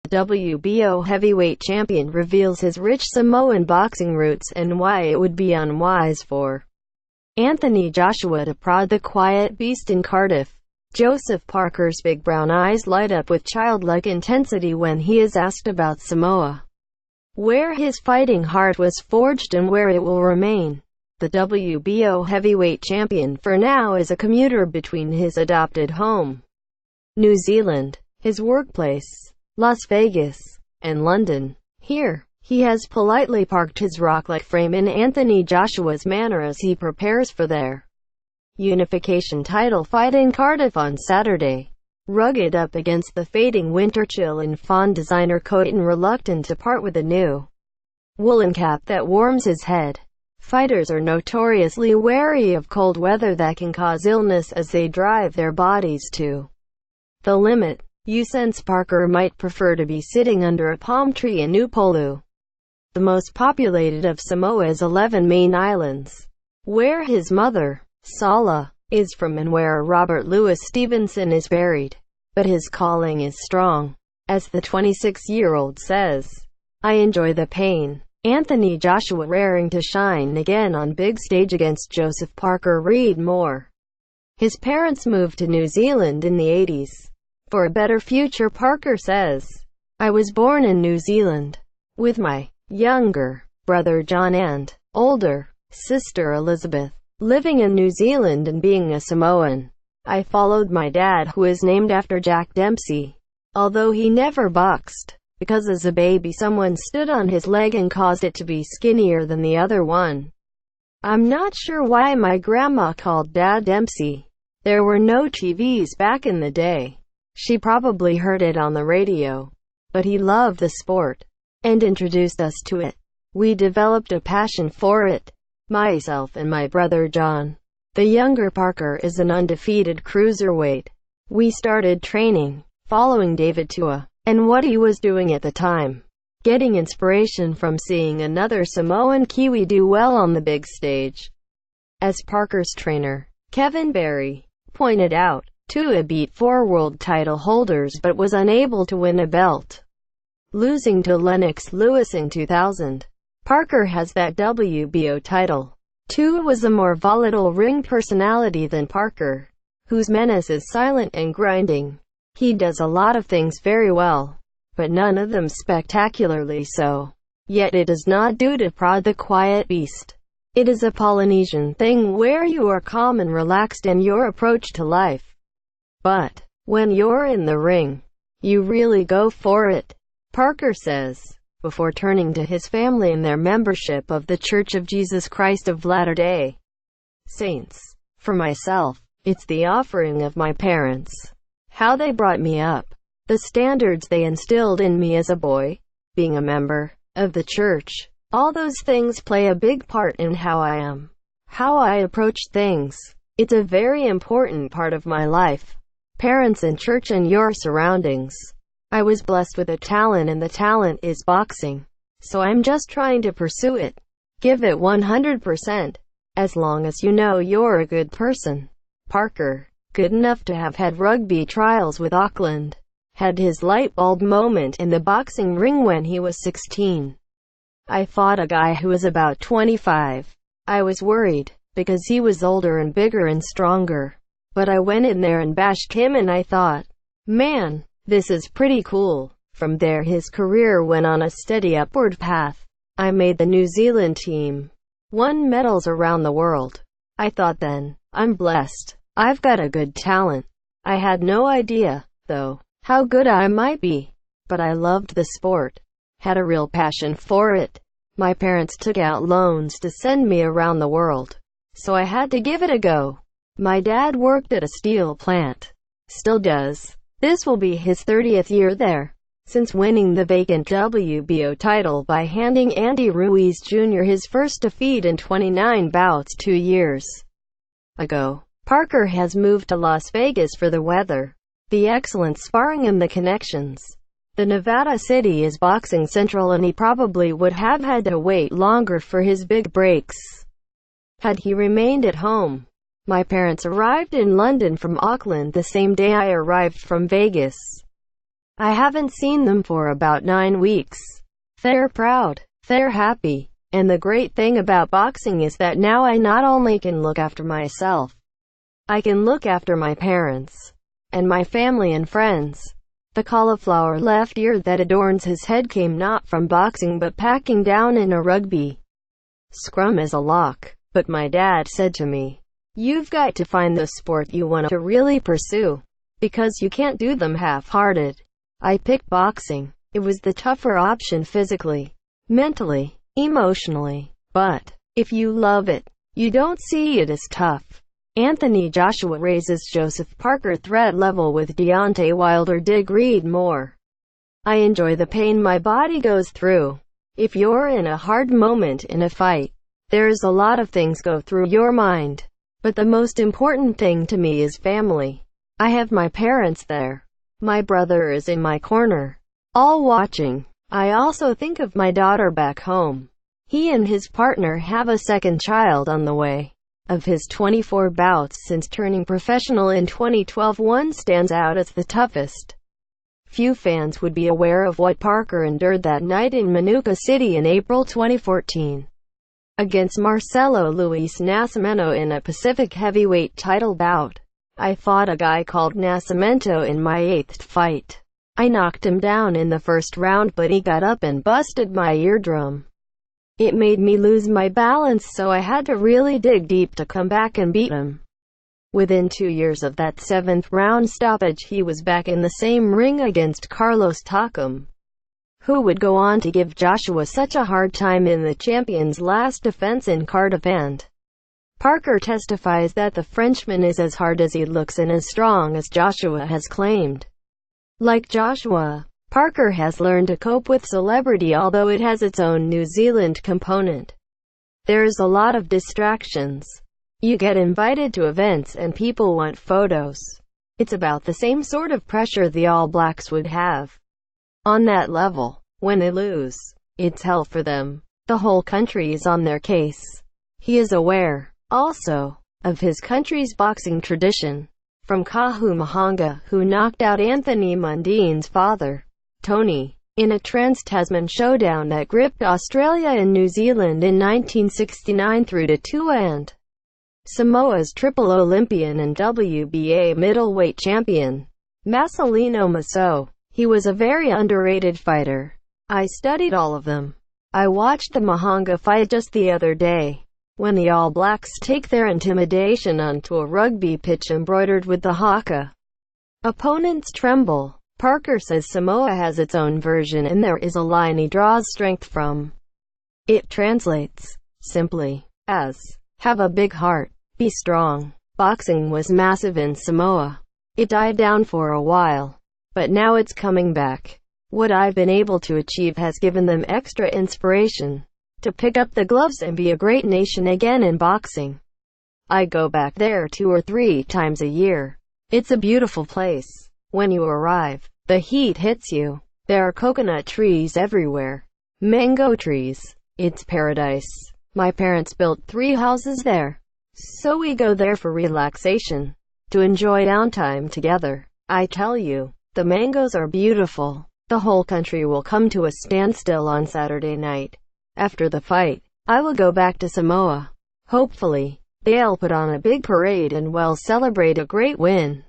WBO heavyweight champion reveals his rich Samoan boxing roots and why it would be unwise for Anthony Joshua to prod the quiet beast in Cardiff. Joseph Parker's big brown eyes light up with childlike intensity when he is asked about Samoa, where his fighting heart was forged and where it will remain. The WBO heavyweight champion for now is a commuter between his adopted home, New Zealand, his workplace, Las Vegas, and London. Here, he has politely parked his rock-like frame in Anthony Joshua's manor as he prepares for their unification title fight in Cardiff on Saturday. Rugged up against the fading winter chill in fawn designer coat and reluctant to part with a new woolen cap that warms his head. Fighters are notoriously wary of cold weather that can cause illness as they drive their bodies to the limit. You sense Parker might prefer to be sitting under a palm tree in Upolu, the most populated of Samoa's 11 main islands, where his mother, Sala, is from and where Robert Louis Stevenson is buried. But his calling is strong. As the 26-year-old says, "I enjoy the pain." Anthony Joshua raring to shine again on big stage against Joseph Parker. Read more. His parents moved to New Zealand in the 80s for a better future. Parker says, "I was born in New Zealand, with my younger brother John and older sister Elizabeth, living in New Zealand and being a Samoan. I followed my dad, who is named after Jack Dempsey, although he never boxed, because as a baby someone stood on his leg and caused it to be skinnier than the other one. I'm not sure why my grandma called Dad Dempsey. There were no TVs back in the day. She probably heard it on the radio. But he loved the sport and introduced us to it. We developed a passion for it. Myself and my brother John." The younger Parker is an undefeated cruiserweight. "We started training, following David Tua, and what he was doing at the time, getting inspiration from seeing another Samoan Kiwi do well on the big stage." As Parker's trainer, Kevin Barry, pointed out, Tua beat 4 world title holders but was unable to win a belt, losing to Lennox Lewis in 2000. Parker has that WBO title. Tua was a more volatile ring personality than Parker, whose menace is silent and grinding. He does a lot of things very well, but none of them spectacularly so. Yet it is not due to prod the quiet beast. It is a Polynesian thing where you are calm and relaxed in your approach to life. But when you're in the ring, you really go for it, Parker says, before turning to his family and their membership of The Church of Jesus Christ of Latter-day Saints. "For myself, it's the offering of my parents, how they brought me up, the standards they instilled in me as a boy, being a member of the church. All those things play a big part in how I am, how I approach things. It's a very important part of my life. Parents and church and your surroundings. I was blessed with a talent and the talent is boxing. So I'm just trying to pursue it. Give it 100%. As long as you know you're a good person." Parker, good enough to have had rugby trials with Auckland, had his light bulb moment in the boxing ring when he was 16. "I fought a guy who was about 25. I was worried, because he was older and bigger and stronger. But I went in there and bashed him and I thought, man, this is pretty cool." From there his career went on a steady upward path. "I made the New Zealand team. Won medals around the world. I thought then, I'm blessed. I've got a good talent. I had no idea, though, how good I might be. But I loved the sport. Had a real passion for it. My parents took out loans to send me around the world. So I had to give it a go. My dad worked at a steel plant. Still does. This will be his 30th year there, since winning the vacant WBO title by handing Andy Ruiz Jr. his first defeat in 29 bouts 2 years ago. Parker has moved to Las Vegas for the weather, the excellent sparring and the connections. The Nevada city is boxing central and he probably would have had to wait longer for his big breaks had he remained at home. My parents arrived in London from Auckland the same day I arrived from Vegas. I haven't seen them for about 9 weeks. They're proud. They're happy. And the great thing about boxing is that now I not only can look after myself, I can look after my parents, and my family and friends. The cauliflower left ear that adorns his head came not from boxing but packing down in a rugby scrum as a lock. But my dad said to me, "You've got to find the sport you want to really pursue, because you can't do them half-hearted." I picked boxing. It was the tougher option physically, mentally, emotionally. But if you love it, you don't see it as tough. Anthony Joshua raises Joseph Parker threat level with Deontay Wilder. Dig read more. I enjoy the pain my body goes through. If you're in a hard moment in a fight, there's a lot of things go through your mind. But the most important thing to me is family. I have my parents there. My brother is in my corner, all watching. I also think of my daughter back home. He and his partner have a second child on the way. Of his 24 bouts since turning professional in 2012, one stands out as the toughest. Few fans would be aware of what Parker endured that night in Manuka City in April 2014. Against Marcelo Luis Nascimento in a Pacific heavyweight title bout. I fought a guy called Nascimento in my 8th fight. I knocked him down in the first round but he got up and busted my eardrum. It made me lose my balance, so I had to really dig deep to come back and beat him. Within 2 years of that 7th round stoppage, he was back in the same ring against Carlos Takam, who would go on to give Joshua such a hard time in the champion's last defense in Cardiff. And Parker testifies that the Frenchman is as hard as he looks and as strong as Joshua has claimed. Like Joshua, Parker has learned to cope with celebrity, although it has its own New Zealand component. There's a lot of distractions. You get invited to events and people want photos. It's about the same sort of pressure the All Blacks would have. On that level, when they lose, it's hell for them. The whole country is on their case. He is aware, also, of his country's boxing tradition. From Kahu Mahanga, who knocked out Anthony Mundine's father, Tony, in a trans-Tasman showdown that gripped Australia and New Zealand in 1969, through to Tua and Samoa's triple Olympian and WBA middleweight champion, Marcelino Masso. He was a very underrated fighter. I studied all of them. I watched the Mahanga fight just the other day, when the All Blacks take their intimidation onto a rugby pitch embroidered with the haka. Opponents tremble. Parker says Samoa has its own version and there is a line he draws strength from. It translates, simply, as, have a big heart, be strong. Boxing was massive in Samoa. It died down for a while, but now it's coming back. What I've been able to achieve has given them extra inspiration to pick up the gloves and be a great nation again in boxing. I go back there 2 or 3 times a year. It's a beautiful place. When you arrive, the heat hits you. There are coconut trees everywhere. Mango trees. It's paradise. My parents built 3 houses there, so we go there for relaxation, to enjoy downtime together. I tell you, the mangoes are beautiful. The whole country will come to a standstill on Saturday night. After the fight, I will go back to Samoa. Hopefully, they'll put on a big parade and celebrate a great win.